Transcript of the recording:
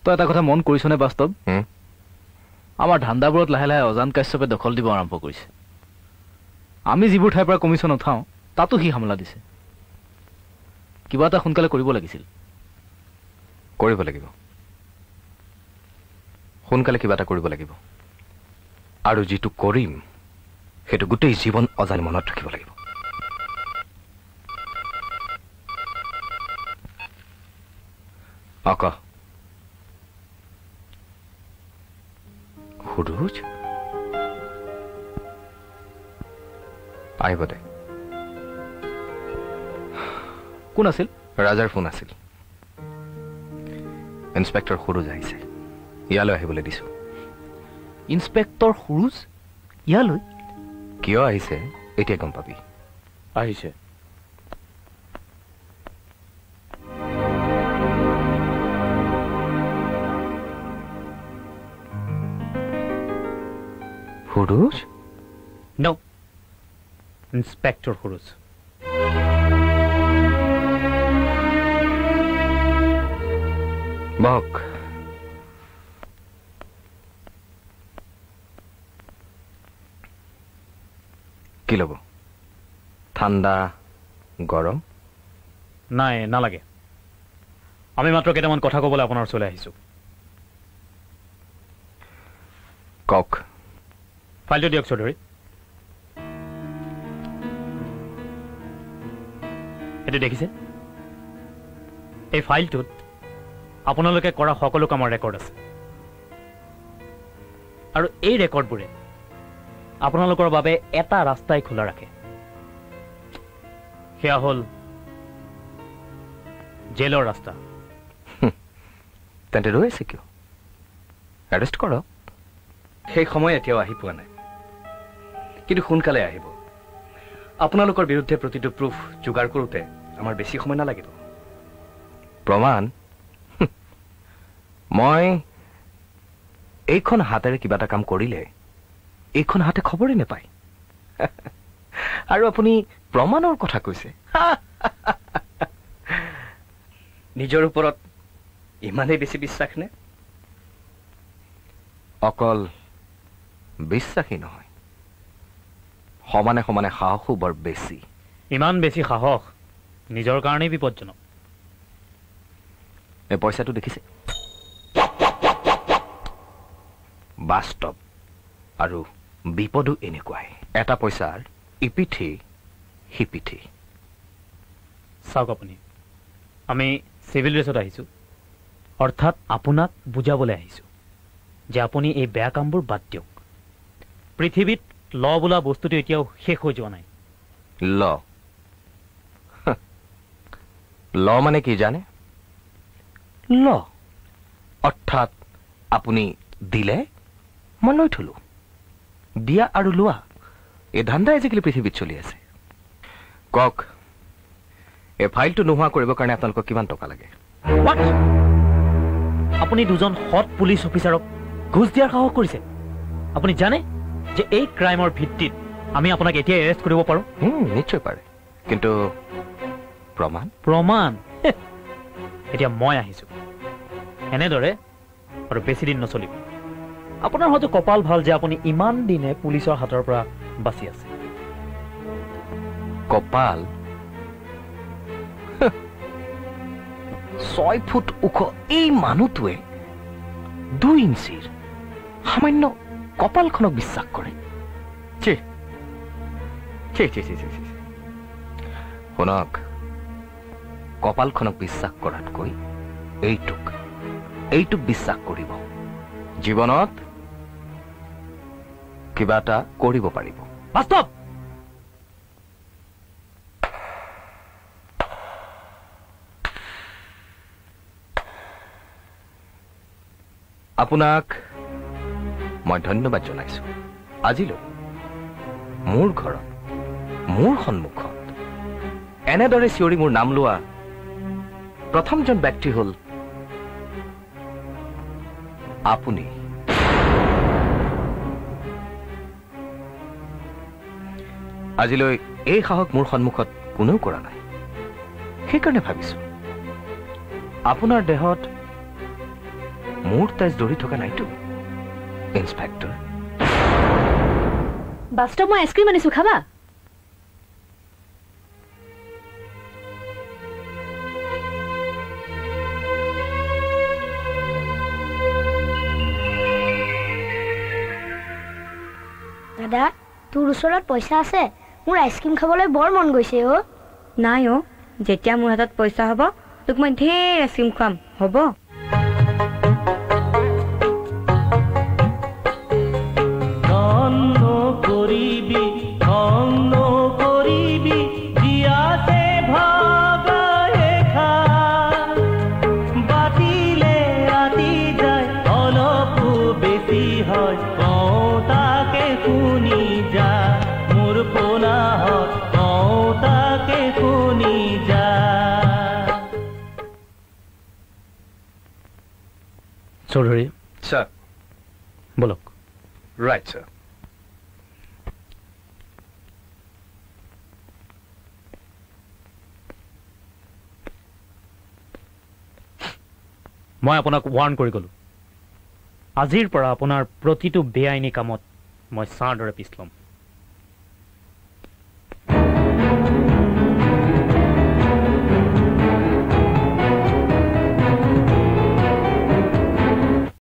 তই এটা কথা মন কৰিছনে বাস্তৱ? আমাৰ ধান্দাবোৰত লাহে লাহে অজান কাশ্যপে দখল দিব আৰম্ভ কৰিছে। আমি যিবোৰ ঠাইৰ পৰা কমিশ্যন উঠাওঁ তাতো সি হামলা দিছে। কিবা এটা সোনকালে কৰিব লাগিছিল। কৰিব লাগিব, সোনকালে কিবা এটা কৰিব লাগিব। আৰু যিটো কৰিম সেইটো গোটেই জীৱন অজানি মনত ৰাখিব লাগিব। অক সুৰুজ আহিব দে। কোন আছিল? ৰাজাৰ ফোন আছিল। ইন্সপেক্টৰ সুৰুজ আহিছে, ইয়ালৈ আহিবলৈ দিছো। ইন্সপেক্টৰ সুৰুজ ইয়ালৈ কিয় আহিছে এতিয়া গম পাবি। আহিছে। সুৰুজ? নো, ইন্সপেক্টৰ সুৰুজ। বক কি ল'ব? ঠাণ্ডা গৰম? নাই নালাগে, আমি মাত্ৰ কেইটামান কথা ক'বলৈ আপোনাৰ ওচৰলৈ আহিছো। কওক। ফাইলটো দিয়ক চৌধুৰী। এইটো দেখিছে? এই ফাইলটোত আপোনালোকে কৰা সকলো কামৰ ৰেকৰ্ড আছে, আৰু এই ৰেকৰ্ডবোৰে আপোনালোকৰ বাবে এটা ৰাস্তাই খোলা ৰাখে। সেয়া হ'ল জেলৰ ৰাস্তা। তেন্তে ৰৈ আছে কিয়? এৰেষ্ট কৰক। সেই সময় এতিয়াও আহি পোৱা নাই, কিন্তু সোনকালে আহিব। আপোনালোকৰ বিৰুদ্ধে প্ৰতিটো প্ৰুফ যোগাৰ কৰোঁতে আমাৰ বেছি সময় নালাগিব। প্ৰমাণ? মই এইখন হাতেৰে কিবা এটা কাম কৰিলে এইখন হাতে খবৰেই নাপায়, আৰু আপুনি প্ৰমাণৰ কথা কৈছে। নিজৰ ওপৰত ইমানেই বেছি বিশ্বাস নে? অকল বিশ্বাসী নহয়, সমানে সমানে সাহসো বৰ বেছি। ইমান বেছি সাহস নিজৰ কাৰণেই বিপদজনক। এই পইচাটো দেখিছে? বাস্তৱ আৰু বিপদো এনেকুৱাই। এটা পইচাৰ ইপিঠি সিপিঠি। চাওক, আপুনি আমি চিভিল ৰেছত আহিছোঁ, অৰ্থাৎ আপোনাক বুজাবলৈ আহিছোঁ যে আপুনি এই বেয়া কামবোৰ বাদ দিয়ক। পৃথিৱীত ল বোলা বস্তুটো এতিয়াও শেষ হৈ যোৱা নাই। ল ল মানে কি জানে? ল অৰ্থাৎ আপুনি দিলে মই লৈ থলো। দিয়া আৰু লোৱা এই ধান্দা আজিকালি পৃথিৱীত চলি আছে। কওক, এই ফাইলটো নোহোৱা কৰিবৰ কাৰণে আপোনালোকক কিমান টকা লাগে? আপুনি দুজন সৎ পুলিচ অফিচাৰক ঘোচ দিয়াৰ সাহস কৰিছে? আপুনি জানে যে এই ক্ৰাইমৰ ভিত্তিত আমি আপোনাক এতিয়া এৰেষ্ট কৰিব পাৰোঁ? নিশ্চয় পাৰে, কিন্তু প্ৰমাণ? প্ৰমাণ? এতিয়া মই আহিছোঁ, এনেদৰে আৰু বেছি দিন নচলিব। আপোনাৰ হয়তো কপাল ভাল যে আপুনি ইমান দিনে পুলিচৰ হাতৰ পৰা বাচি আছে। কপাল? 6 ফুট ওখ এই মানুহটোৱে 2 ইঞ্চিৰ সামান্য কপালখনক বিশ্বাস কৰে। শুনক, কপালখনক বিশ্বাস কৰাতকৈ এইটোক বিশ্বাস কৰিব। জীৱনত কিবা এটা কৰিব পাৰিব। বাস্তৱ, আপোনাক মই ধন্যবাদ জনাইছো। আজিলৈ মোৰ ঘৰত, মোৰ সন্মুখত এনেদৰে চিঞৰি মোৰ নাম লোৱা প্ৰথমজন ব্যক্তি হ'ল আপুনি। আজিলৈ এই সাহস মোৰ সন্মুখত কোনেও কৰা নাই। সেইকাৰণে ভাবিছো আপোনাৰ দেহত মোৰ তেজ দৌৰি থকা নাইতো ইন্সপেক্টৰ। বাস্তৱ মই আইচক্ৰীম আনিছো, খাবা? দাদা, তোৰ ওচৰত পইচা আছে? মোৰ আইচক্ৰীম খাবলৈ বৰ মন গৈছে অ'। নাই অ', যেতিয়া মোৰ হাতত পইচা হ'ব তোক মই ঢেৰ আইচক্ৰীম খুৱাম, হ'ব? চৌধুৰী স্যাৰ। বলক। Right sir. মই আপোনাক ৱাৰ্ণ কৰি গ'লো, আজিৰ পৰা আপোনাৰ প্ৰতিটো বেআইনী কামত মই ছাৰ দৰে পিছ ল'ম।